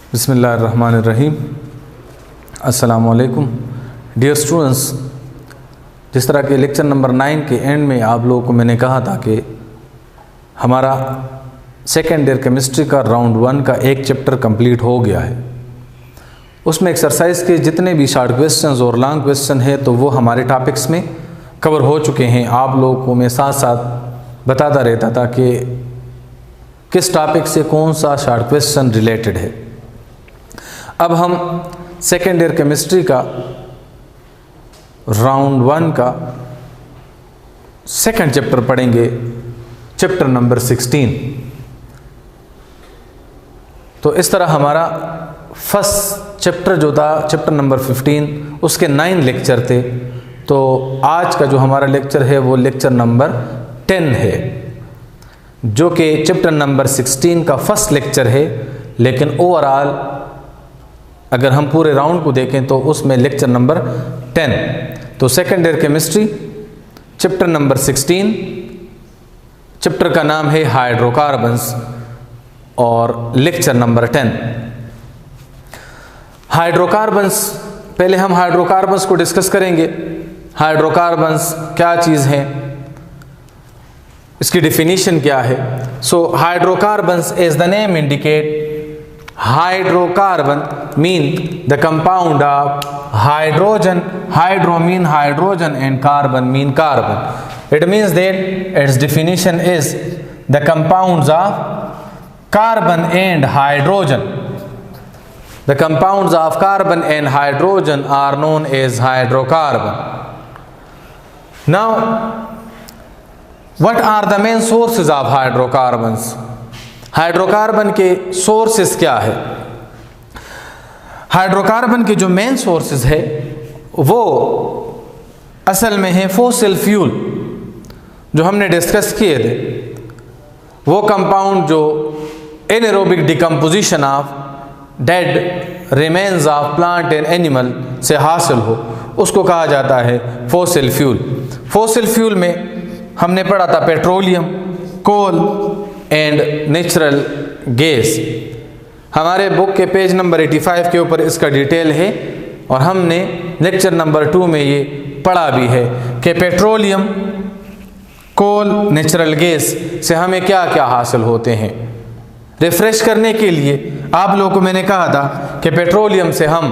बिस्मिल्लाहिर्रहमानिर्रहीम। अस्सलामु अलैकुम डियर स्टूडेंट्स। जिस तरह के लेक्चर नंबर 9 के एंड में आप लोगों को मैंने कहा था कि हमारा सेकेंड ईयर केमिस्ट्री का राउंड 1 का एक चैप्टर कंप्लीट हो गया है। उसमें एक्सरसाइज के जितने भी शॉर्ट क्वेश्चंस और लॉन्ग क्वेश्चन है तो वो हमारे टॉपिक्स में कवर हो चुके हैं। आप लोगों को मैं साथ साथ बताता रहता था कि किस टॉपिक से कौन सा शॉर्ट क्वेश्चन रिलेटेड है। अब हम सेकेंड ईयर केमिस्ट्री का राउंड 1 का सेकंड चैप्टर पढ़ेंगे, चैप्टर नंबर 16। तो इस तरह हमारा फर्स्ट चैप्टर जो था चैप्टर नंबर 15, उसके 9 लेक्चर थे। तो आज का जो हमारा लेक्चर है वो लेक्चर नंबर 10 है, जो कि चैप्टर नंबर 16 का फर्स्ट लेक्चर है। लेकिन ओवरऑल अगर हम पूरे राउंड को देखें तो उसमें लेक्चर नंबर 10। तो second year chemistry chapter number 16, chapter का नाम है हाइड्रोकार्बन्स और लेक्चर नंबर 10 हाइड्रोकार्बन्स। पहले हम हाइड्रोकार्बन्स को डिस्कस करेंगे। हाइड्रोकार्बन्स क्या चीज़ है, इसकी डेफिनेशन क्या है। So hydrocarbons as the name indicate, hydrocarbon mean the compound of hydrogen, hydro mean hydrogen and carbon mean carbon. It means that its definition is the compounds of carbon and hydrogen. The compounds of carbon and hydrogen are known as hydrocarbon. Now, what are the main sources of hydrocarbons? Hydrocarbon के sources क्या है? Hydrocarbon के जो main sources है वो असल में है फॉसिल फ्यूल, जो हमने डिस्कस किए थे। वो कंपाउंड जो anaerobic decomposition of dead remains of plant and animal से हासिल हो, उसको कहा जाता है फॉसिल फ्यूल। फॉसिल फ्यूल में हमने पढ़ा था petroleum, coal and natural gas. हमारे बुक के पेज नंबर 85 के ऊपर इसका डिटेल है और हमने लेक्चर नंबर 2 में ये पढ़ा भी है कि पेट्रोलियम, कोल, नेचुरल गैस से हमें क्या क्या हासिल होते हैं। रिफ्रेश करने के लिए आप लोगों को मैंने कहा था कि पेट्रोलियम से हम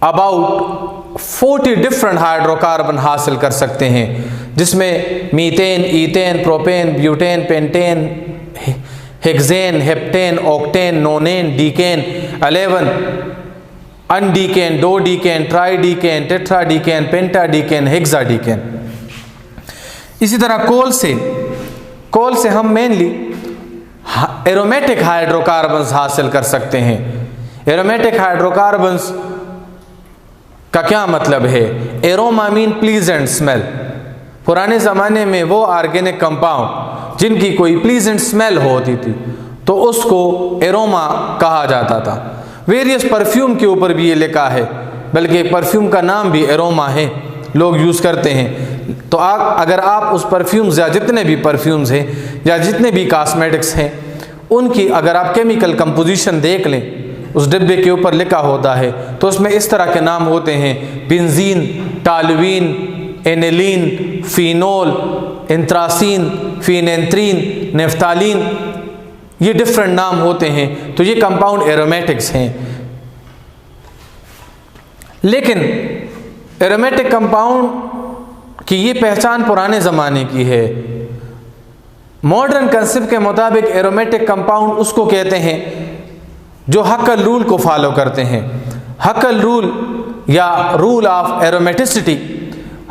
अबाउट 40 डिफरेंट हाइड्रोकार्बन हासिल कर सकते हैं, जिसमें methane, ethane, propane, butane, pentane, hexane, heptane, octane, नोनेन, decane, 11 अनडीकेन, डोडीकेन, ट्राइडीकेन, टेट्राडीकेन, पेंटाडीकेन, हेक्साडीकेन। इसी तरह कोल से हम मेनली एरोमेटिक हाइड्रोकार्बन्स हासिल कर सकते हैं। एरोमेटिक हाइड्रोकार्बन्स का क्या मतलब है? Aroma mean pleasant smell. पुराने ज़माने में वो ऑर्गेनिक कंपाउंड जिनकी कोई प्लीजेंट स्मेल होती थी तो उसको एरोमा कहा जाता था। वेरियस परफ्यूम के ऊपर भी ये लिखा है, बल्कि परफ्यूम का नाम भी एरोमा है, लोग यूज़ करते हैं। तो अगर आप उस परफ्यूम्स या जितने भी परफ्यूम्स हैं या जितने भी कॉस्मेटिक्स हैं उनकी अगर आप केमिकल कंपोजिशन देख लें, उस डिब्बे के ऊपर लिखा होता है तो उसमें इस तरह के नाम होते हैं: benzene, toluene, aniline, phenol, anthracene, phenanthrene, naphthalene, ये डिफरेंट नाम होते हैं। तो ये कंपाउंड एरोमेटिक्स हैं। लेकिन एरोमेटिक कंपाउंड की ये पहचान पुराने ज़माने की है। मॉडर्न कंसेप्ट के मुताबिक एरोमेटिक कंपाउंड उसको कहते हैं जो हक्कल रूल को फॉलो करते हैं। हक्कल रूल या रूल ऑफ एरोमेटिसिटी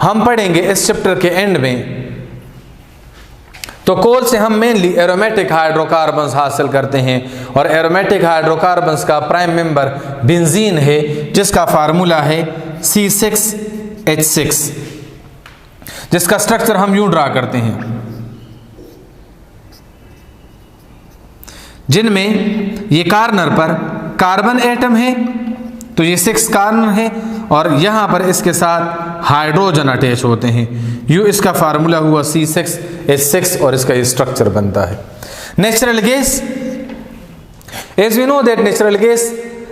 हम पढ़ेंगे इस चैप्टर के एंड में। तो कोल से हम मेनली एरोमेटिक हाइड्रोकार्बन्स हासिल करते हैं और एरोमेटिक हाइड्रोकार्बन्स का प्राइम मेंबर बेंजीन है, जिसका फार्मूला है C6H6, जिसका स्ट्रक्चर हम यूं ड्रा करते हैं, जिनमें ये कार्नर पर कार्बन एटम है तो ये 6 कार्बन है और यहाँ पर इसके साथ हाइड्रोजन अटैच होते हैं। यू इसका फार्मूला हुआ C6H6 और इसका ये स्ट्रक्चर बनता है। Natural gas As we know that natural gas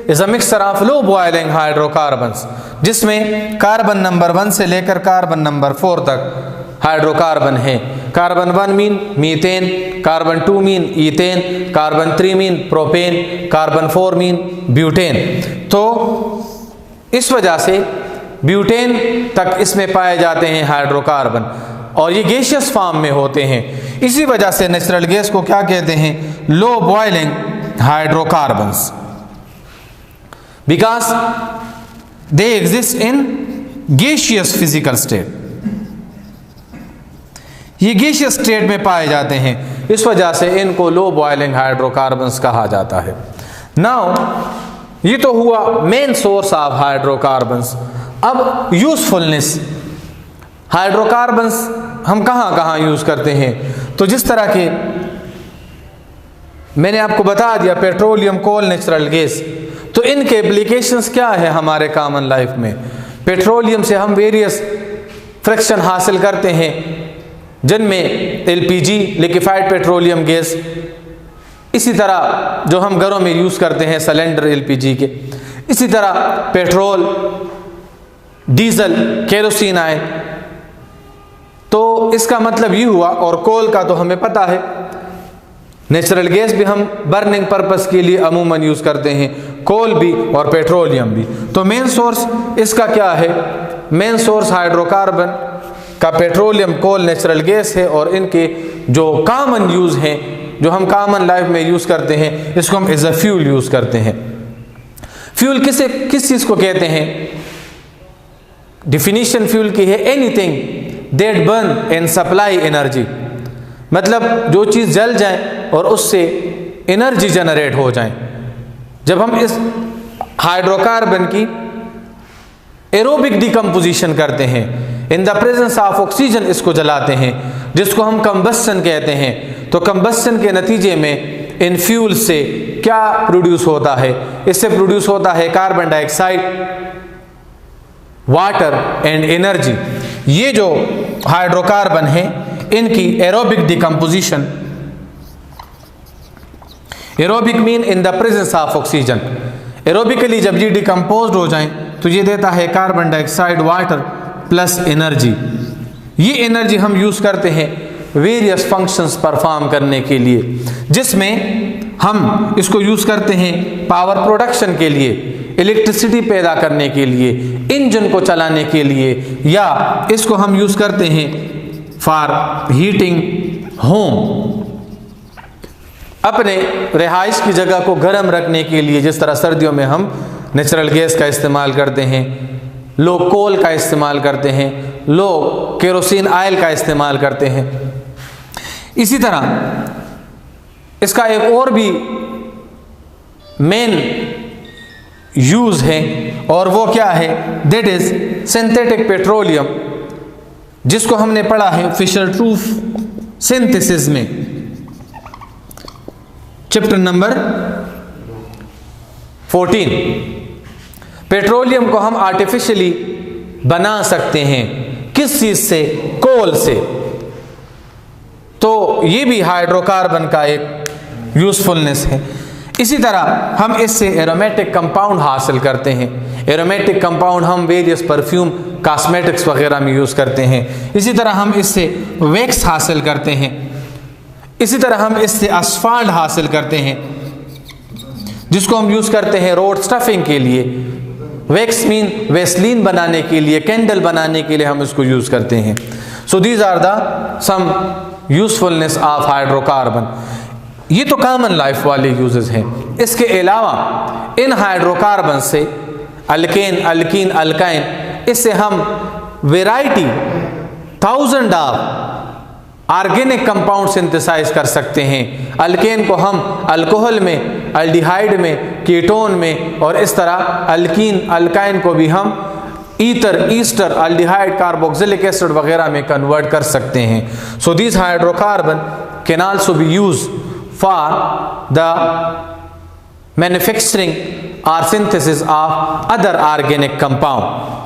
is a mixture of low boiling hydrocarbons, जिसमें कार्बन नंबर 1 से लेकर कार्बन नंबर 4 तक हाइड्रोकार्बन है। Carbon 1 mean methane, carbon 2 mean ethane, carbon 3 mean propane, carbon 4 mean butane. तो इस वजह से butane तक इसमें पाए जाते हैं हाइड्रोकार्बन, और ये गैसियस फॉर्म में होते हैं। इसी वजह से नेचुरल गैस को क्या कहते हैं? Low boiling hydrocarbons, because they exist in gaseous physical state. ये गैसियस स्टेट में पाए जाते हैं, इस वजह से इनको लो बॉइलिंग हाइड्रोकार्बन्स कहा जाता है। नाउ ये तो हुआ मेन सोर्स ऑफ हाइड्रोकार्बन्स। अब यूजफुलनेस, हाइड्रोकार्बन्स हम कहाँ कहाँ यूज करते हैं? तो जिस तरह के मैंने आपको बता दिया, पेट्रोलियम, कोल, नेचुरल गैस, तो इनके एप्लीकेशंस क्या है हमारे कॉमन लाइफ में? पेट्रोलियम से हम वेरियस फ्रैक्शन हासिल करते हैं, जिनमें एलपीजी, लिक्विफाइड पेट्रोलियम गैस, इसी तरह जो हम घरों में यूज़ करते हैं सिलेंडर एलपीजी के, इसी तरह पेट्रोल, डीजल, केरोसिन आए। तो इसका मतलब ये हुआ, और कोल का तो हमें पता है, नेचुरल गैस भी हम बर्निंग पर्पस के लिए अमूमन यूज़ करते हैं, कोल भी और पेट्रोलियम भी। तो मेन सोर्स इसका क्या है? मेन सोर्स हाइड्रोकार्बन का पेट्रोलियम, कोल, नेचुरल गैस है, और इनके जो कॉमन यूज़ हैं, जो हम कॉमन लाइफ में यूज़ करते हैं, इसको हम एज अ फ्यूल यूज़ करते हैं। फ्यूल किस चीज़ को कहते हैं? डिफिनीशन फ्यूल की है, anything that burn and supply energy, मतलब जो चीज़ जल जाए और उससे एनर्जी जनरेट हो जाए। जब हम इस हाइड्रोकार्बन की एरोबिक डिकम्पोजिशन करते हैं, in the presence of oxygen इसको जलाते हैं, जिसको हम कंबस्शन कहते हैं। तो कंबस्शन के नतीजे में इन फ्यूल से क्या प्रोड्यूस होता है? इससे प्रोड्यूस होता है carbon dioxide, water and energy. ये जो हाइड्रोकार्बन है, इनकी aerobic decomposition, aerobic mean in the presence of oxygen, aerobically जब ये डिकम्पोज हो जाएं तो ये देता है carbon dioxide, water plus energy. ये एनर्जी हम यूज़ करते हैं वेरियस फंक्शंस परफॉर्म करने के लिए, जिसमें हम इसको यूज़ करते हैं पावर प्रोडक्शन के लिए, इलेक्ट्रिसिटी पैदा करने के लिए, इंजन को चलाने के लिए, या इसको हम यूज़ करते हैं फॉर हीटिंग होम, अपने रिहाइश की जगह को गर्म रखने के लिए। जिस तरह सर्दियों में हम नेचुरल गैस का इस्तेमाल करते हैं, लोग कोल का इस्तेमाल करते हैं, लोग केरोसिन ऑयल का इस्तेमाल करते हैं। इसी तरह इसका एक और भी मेन यूज़ है, और वो क्या है? दैट इज़ सिंथेटिक पेट्रोलियम, जिसको हमने पढ़ा है फिशर-ट्रूफ सिंथेसिस में, चैप्टर नंबर 14। पेट्रोलियम को हम आर्टिफिशियली बना सकते हैं, किस चीज़ से? कोल से। तो ये भी हाइड्रोकार्बन का एक यूज़फुलनेस है। इसी तरह हम इससे एरोमेटिक कंपाउंड हासिल करते हैं। एरोमेटिक कंपाउंड हम वेरियस परफ्यूम, कॉस्मेटिक्स वगैरह में यूज़ करते हैं। इसी तरह हम इससे वैक्स हासिल करते हैं। इसी तरह हम इससे असफाल्ट हासिल करते हैं, जिसको हम यूज़ करते हैं रोड स्टफिंग के लिए। वैक्स मीन वेस्लीन बनाने के लिए, कैंडल बनाने के लिए हम इसको यूज़ करते हैं। So these are the some usefulness of hydrocarbon. ये तो कॉमन लाइफ वाले यूजेस हैं। इसके अलावा इन हाइड्रोकार्बन से अल्केन, अल्कीन, अल्काइन, इससे हम variety 1000 of organic compound synthesise कर सकते हैं। अल्केन को हम अल्कोहल में, अल्डिहाइड में, कीटोन में, और इस तरह अल्कीन, अल्काइन को भी हम ether, ester, aldehyde, carboxylic acid वगैरह में कन्वर्ट कर सकते हैं। So this hydrocarbon can also be use for the manufacturing और synthesis of other organic compound,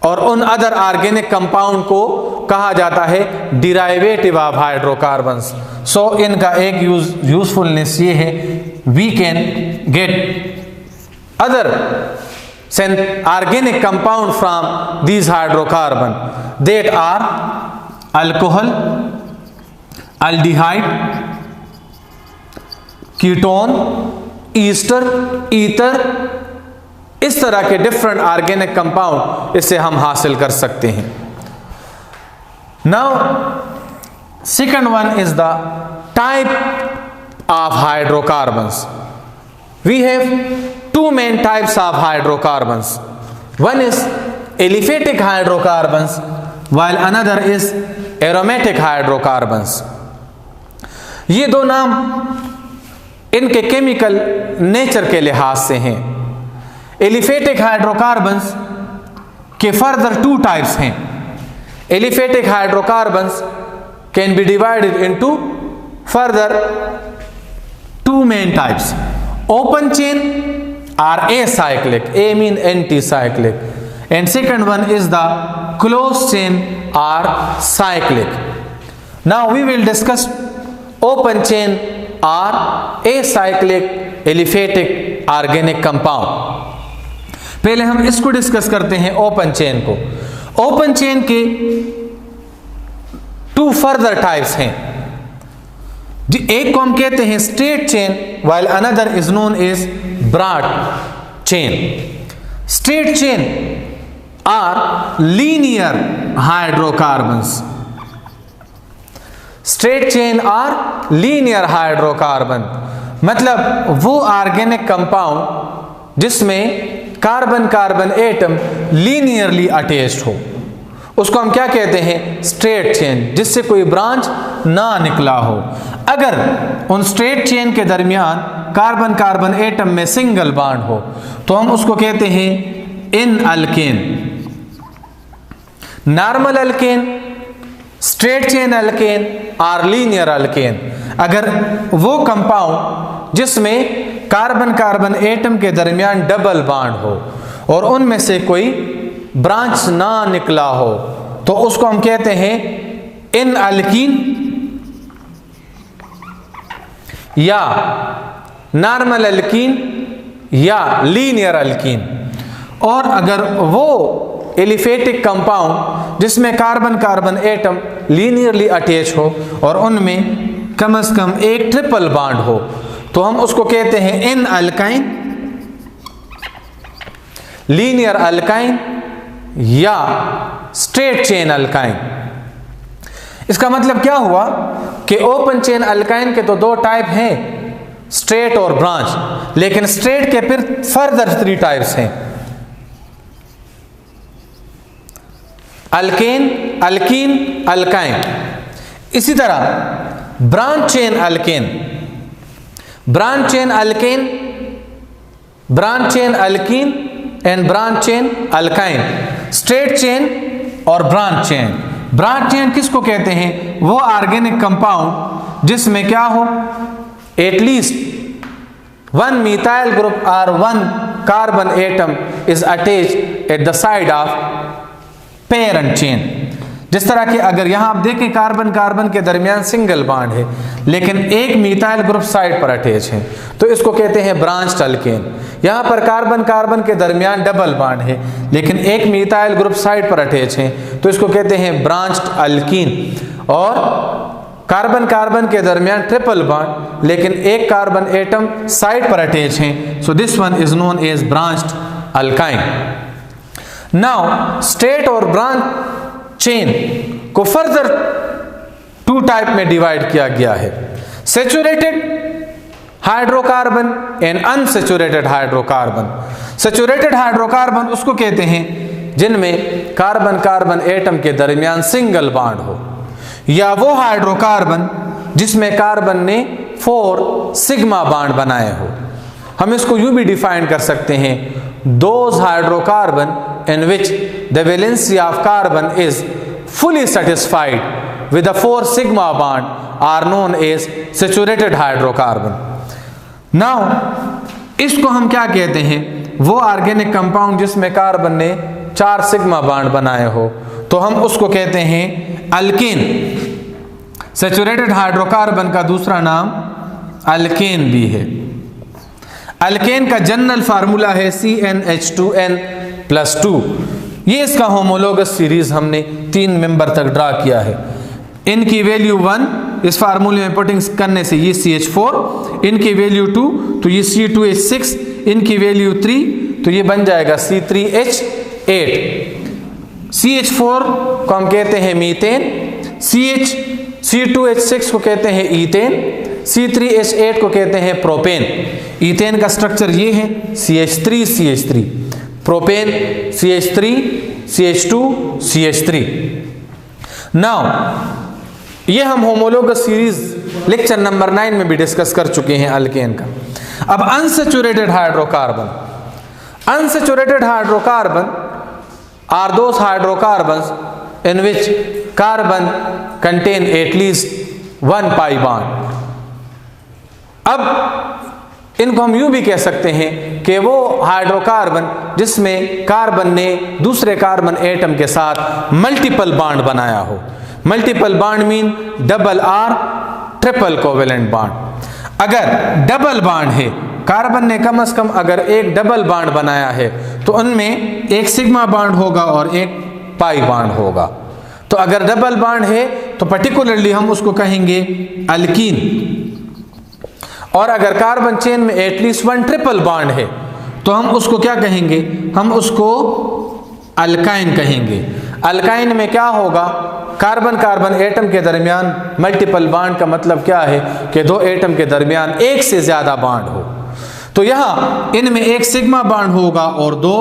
और उन अदर ऑर्गेनिक कंपाउंड को कहा जाता है डिराइवेटिव ऑफ हाइड्रोकार्बन्स। सो इनका एक यूजफुलनेस ये है we can get other organic compound from these hydrocarbon that are alcohol, aldehyde, ketone, Easter, ether, इस तरह के डिफरेंट ऑर्गेनिक कंपाउंड इससे हम हासिल कर सकते हैं। Now second one is the type of hydrocarbons. We have two main types of hydrocarbons. One is aliphatic hydrocarbons while another is aromatic hydrocarbons. ये दो नाम इनके केमिकल नेचर के लिहाज से हैं। एलिफेटिक हाइड्रोकार्बन्स के फर्दर टू टाइप्स हैं। Aliphatic hydrocarbons can be divided into further two main types, open chain are acyclic, A mean anti-cyclic, and second one is the closed chain or cyclic. Now we will discuss open chain or acyclic aliphatic organic compound. पहले हम इसको discuss करते हैं open chain को। Open chain के to further types हैं। एक को हम कहते हैं straight chain while another is known as broad chain. Straight chain are linear hydrocarbons. Straight chain are linear hydrocarbon, मतलब वो ऑर्गेनिक कंपाउंड जिसमें carbon carbon atom linearly attached हो, उसको हम क्या कहते हैं? स्ट्रेट चेन, जिससे कोई ब्रांच ना निकला हो। अगर उन स्ट्रेट चेन के दरमियान कार्बन कार्बन एटम में सिंगल बॉन्ड हो तो हम उसको कहते हैं n alkane. Normal alkane, straight chain alkane और लीनियर अल्केन, अगर वो कंपाउंड जिसमें कार्बन कार्बन एटम के दरमियान डबल बॉन्ड हो और उनमें से कोई ब्रांच ना निकला हो तो उसको हम कहते हैं इन अल्कीन या नॉर्मल अल्कीन या लीनियर अल्कीन। और अगर वो एलिफेटिक कंपाउंड जिसमें carbon carbon atom linearly attach हो और उनमें कम से कम एक ट्रिपल बॉन्ड हो तो हम उसको कहते हैं इन अल्काइन, लीनियर अल्काइन या स्ट्रेट चेन अल्काइन। इसका मतलब क्या हुआ कि ओपन चेन अल्काइन के तो दो टाइप हैं, स्ट्रेट और ब्रांच, लेकिन स्ट्रेट के फिर फर्दर थ्री टाइप्स हैं, अल्केन, अल्कीन, अल्काइन। इसी तरह branch chain alkane, branch chain alkane, branch chain alkyne and branch chain alkyne. Straight chain और ब्रांच चेन। ब्रांच चेन किसको कहते हैं? वो ऑर्गेनिक कंपाउंड जिसमें क्या हो, एटलीस्ट वन मिथाइल ग्रुप और one carbon atom is attached at the side of parent chain. जिस तरह कि अगर यहां आप देखें कार्बन कार्बन के दरमियान सिंगल बॉन्ड है लेकिन एक मिथाइल ग्रुप साइड पर अटैच है तो इसको कहते हैं ब्रांच्ड अल्केन। यहां पर कार्बन कार्बन के दरमियान डबल बॉन्ड है लेकिन एक मिथाइल ग्रुप साइड पर अटैच है तो इसको कहते हैं ब्रांच्ड अल्कीन। और कार्बन कार्बन के दरमियान ट्रिपल बॉन्ड लेकिन एक कार्बन एटम साइड पर अटैच है, so this one is known as branched alkyne. Now straight और ब्रांच चेन को फर्दर टू टाइप में डिवाइड किया गया है, saturated hydrocarbon and unsaturated hydrocarbon. Saturated hydrocarbon उसको कहते हैं जिनमें कार्बन कार्बन एटम के दरमियान सिंगल बॉन्ड हो, या वो हाइड्रोकार्बन जिसमें कार्बन ने 4 सिग्मा बॉन्ड बनाए हो। हम इसको यूं भी डिफाइन कर सकते हैं, those hydrocarbon in which the valency of carbon is fully satisfied with the 4 sigma bond are known as saturated hydrocarbon. Now इसको हम क्या कहते हैं? वो ऑर्गेनिक कंपाउंड जिसमें कार्बन ने 4 सिग्मा बॉन्ड बनाए हो तो हम उसको कहते हैं अल्केन। सैचुरेटेड हाइड्रोकार्बन का दूसरा नाम अल्केन भी है। अल्केन का जनरल फार्मूला है CnH2n+2। ये इसका होमोलोगस सीरीज हमने 3 मेंबर तक ड्रा किया है। इनकी वैल्यू 1 इस फार्मूले में पुटिंग करने से ये CH4, इनकी वैल्यू 2 तो ये C2H6, इनकी वैल्यू 3 तो ये बन जाएगा C3H8। CH4 को हम कहते हैं मीथेन, C2H6 को कहते हैं ईथेन, C3H8 को कहते हैं प्रोपेन। ईथेन का स्ट्रक्चर ये है CH3CH3, propane CH3 CH2 CH3। Now ये हम होमोलोगस सीरीज लेक्चर नंबर 9 में भी डिस्कस कर चुके हैं अल्केन का। अब unsaturated hydrocarbon, unsaturated hydrocarbon are those hydrocarbons in which carbon contain at least 1 pi bond। अब इनको हम यूं भी कह सकते हैं कि वो हाइड्रोकार्बन जिसमें कार्बन ने दूसरे कार्बन एटम के साथ मल्टीपल बॉन्ड बनाया हो। Multiple bond mean double R triple covalent bond. अगर डबल बॉन्ड है, कार्बन ने कम से कम अगर एक डबल बॉन्ड बनाया है तो उनमें एक सिग्मा बॉन्ड होगा और एक पाई बॉन्ड होगा। तो अगर डबल बॉन्ड है तो पर्टिकुलरली हम उसको कहेंगे अल्कीन। और अगर कार्बन चेन में एटलीस्ट 1 ट्रिपल बॉन्ड है तो हम उसको क्या कहेंगे, हम उसको अल्काइन कहेंगे। अल्काइन में क्या होगा, कार्बन कार्बन एटम के दरमियान मल्टीपल बॉन्ड का मतलब क्या है कि 2 एटम के दरमियान एक से ज्यादा बॉन्ड हो। तो यहाँ इनमें एक सिग्मा बॉन्ड होगा और 2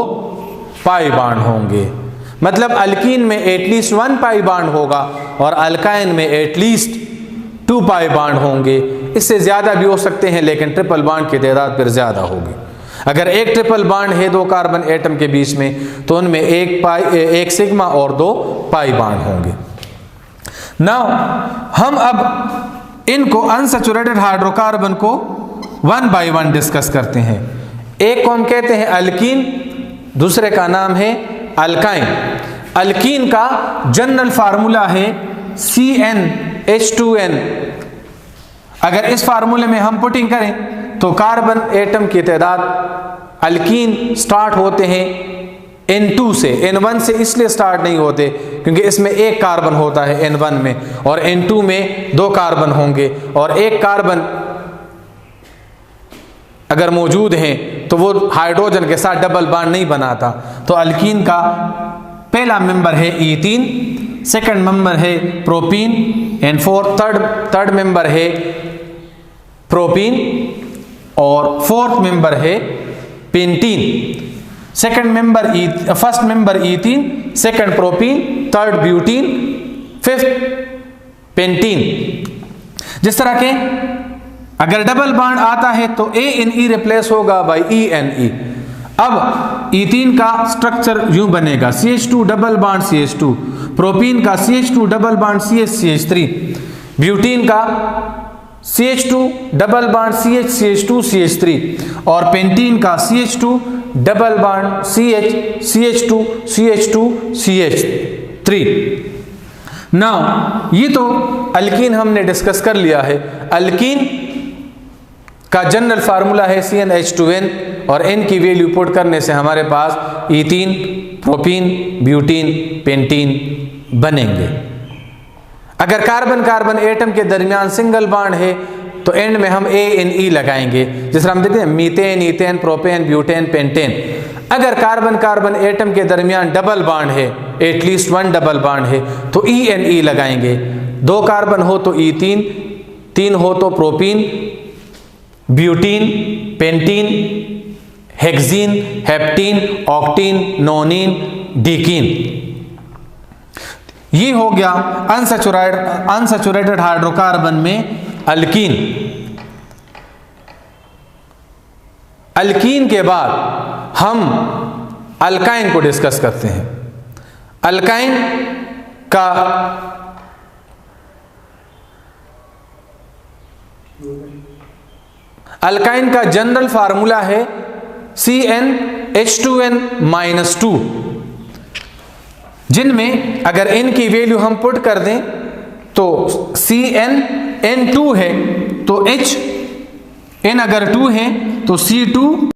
पाई बॉन्ड होंगे। मतलब अल्कीन में एटलीस्ट 1 पाई बॉन्ड होगा और अल्काइन में एटलीस्ट 2 पाई बॉन्ड होंगे। इससे ज़्यादा भी हो सकते हैं लेकिन ट्रिपल बॉन्ड की तादाद फिर ज़्यादा होगी। अगर एक ट्रिपल बॉन्ड है 2 कार्बन एटम के बीच में तो उनमें एक सिग्मा और 2 पाई बॉन्ड होंगे। नाउ हम अब इनको अनसैचुरेटेड हाइड्रोकार्बन को 1 बाय 1 डिस्कस करते हैं। एक को हम कहते हैं अल्कीन, दूसरे का नाम है अल्काइन। अल्कीन का जनरल फार्मूला है CnH2n। अगर इस फार्मूले में हम पुटिंग करें तो कार्बन एटम की तादाद अल्कीन स्टार्ट होते हैं N2 से। N1 से इसलिए स्टार्ट नहीं होते क्योंकि इसमें एक कार्बन होता है N1 में और N2 में 2 कार्बन होंगे और एक कार्बन अगर मौजूद हैं तो वो हाइड्रोजन के साथ डबल बॉन्ड नहीं बनाता। तो अल्कीन का पहला मेंबर है ईथीन, सेकंड मेंबर है प्रोपीन एंड थर्ड मेंबर है प्रोपीन और फोर्थ मेंबर है pentene. First member ethene, second propene, third butene, fifth pentene. जिस तरह के अगर डबल बॉन्ड आता है तो ANE रिप्लेस होगा बाय ENE। अब ईथीन का स्ट्रक्चर यूं बनेगा CH2 double bond CH2, propene का CH2 double bond CH3, butene का CH2 double bond CH2 CH3 और पेंटीन का CH2 double bond CH2 CH2 CH3। Now ये तो अल्कीन हमने डिस्कस कर लिया है। अल्कीन का जनरल फार्मूला है CnH2n और n की वैल्यू पुट करने से हमारे पास ईथीन, प्रोपीन, ब्यूटीन, पेंटीन बनेंगे। अगर कार्बन कार्बन एटम के दरमियान सिंगल बॉन्ड है तो एंड में हम ANE लगाएंगे। जिस तरह हम देखते हैं methane, ethane, propane, butane, pentane. अगर कार्बन कार्बन एटम के दरमियान डबल बॉन्ड है, एटलीस्ट 1 डबल बॉन्ड है तो ENE लगाएंगे। 2 कार्बन हो तो ईथीन, 3 हो तो propene, butene, pentene, hexene, heptene, octene, nonene, decene. ये हो गया अनसैचुरेटेड हाइड्रोकार्बन में अल्कीन। अल्कीन के बाद हम अल्काइन को डिस्कस करते हैं। अल्काइन का जनरल फार्मूला है CnH2n-2, जिनमें अगर n की वैल्यू हम पुट कर दें तो CnN2 है तो H N अगर 2 है तो C2